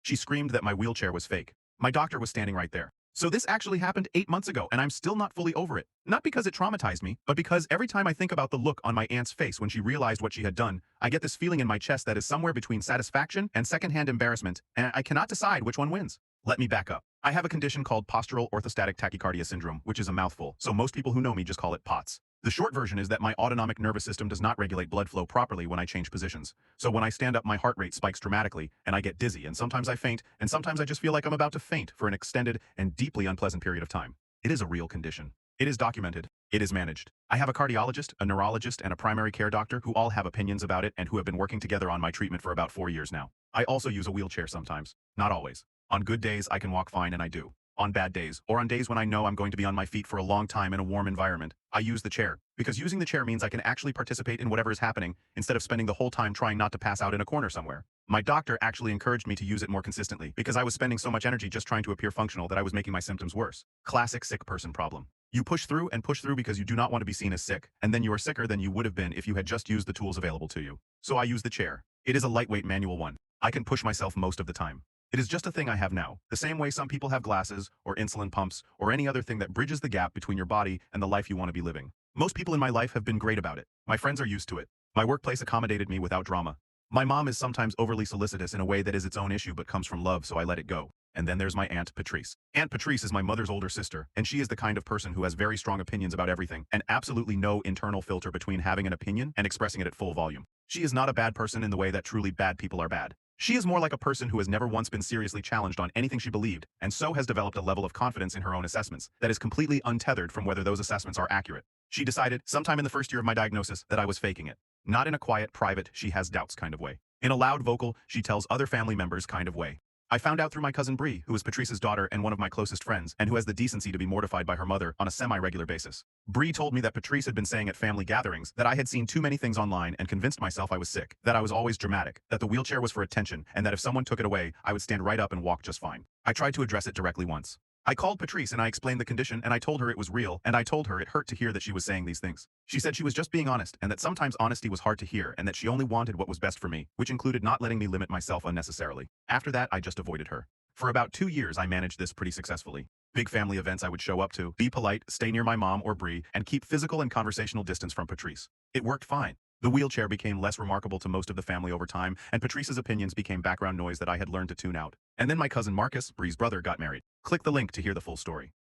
She screamed that my wheelchair was fake. My doctor was standing right there. So this actually happened 8 months ago, and I'm still not fully over it. Not because it traumatized me, but because every time I think about the look on my aunt's face when she realized what she had done, I get this feeling in my chest that is somewhere between satisfaction and secondhand embarrassment, and I cannot decide which one wins. Let me back up. I have a condition called postural orthostatic tachycardia syndrome, which is a mouthful, so most people who know me just call it POTS. The short version is that my autonomic nervous system does not regulate blood flow properly when I change positions. So when I stand up, my heart rate spikes dramatically, and I get dizzy, and sometimes I faint, and sometimes I just feel like I'm about to faint for an extended and deeply unpleasant period of time. It is a real condition. It is documented. It is managed. I have a cardiologist, a neurologist, and a primary care doctor who all have opinions about it and who have been working together on my treatment for about 4 years now. I also use a wheelchair sometimes. Not always. On good days, I can walk fine, and I do. On bad days, or on days when I know I'm going to be on my feet for a long time in a warm environment, I use the chair, because using the chair means I can actually participate in whatever is happening, instead of spending the whole time trying not to pass out in a corner somewhere. My doctor actually encouraged me to use it more consistently, because I was spending so much energy just trying to appear functional that I was making my symptoms worse. Classic sick person problem. You push through and push through because you do not want to be seen as sick, and then you are sicker than you would have been if you had just used the tools available to you. So I use the chair. It is a lightweight manual one. I can push myself most of the time. It is just a thing I have now, the same way some people have glasses, or insulin pumps, or any other thing that bridges the gap between your body and the life you want to be living. Most people in my life have been great about it. My friends are used to it. My workplace accommodated me without drama. My mom is sometimes overly solicitous in a way that is its own issue but comes from love, so I let it go. And then there's my Aunt Patrice. Aunt Patrice is my mother's older sister, and she is the kind of person who has very strong opinions about everything, and absolutely no internal filter between having an opinion and expressing it at full volume. She is not a bad person in the way that truly bad people are bad. She is more like a person who has never once been seriously challenged on anything she believed, and so has developed a level of confidence in her own assessments that is completely untethered from whether those assessments are accurate. She decided, sometime in the first year of my diagnosis, that I was faking it. Not in a quiet, private, she has doubts kind of way. In a loud, vocal, she tells other family members kind of way. I found out through my cousin Bree, who is Patrice's daughter and one of my closest friends, and who has the decency to be mortified by her mother on a semi-regular basis. Bree told me that Patrice had been saying at family gatherings that I had seen too many things online and convinced myself I was sick, that I was always dramatic, that the wheelchair was for attention, and that if someone took it away, I would stand right up and walk just fine. I tried to address it directly once. I called Patrice and I explained the condition, and I told her it was real, and I told her it hurt to hear that she was saying these things. She said she was just being honest, and that sometimes honesty was hard to hear, and that she only wanted what was best for me, which included not letting me limit myself unnecessarily. After that, I just avoided her. For about 2 years, I managed this pretty successfully. Big family events I would show up to, be polite, stay near my mom or Bree, and keep physical and conversational distance from Patrice. It worked fine. The wheelchair became less remarkable to most of the family over time, and Patrice's opinions became background noise that I had learned to tune out. And then my cousin Marcus, Bree's brother, got married. Click the link to hear the full story.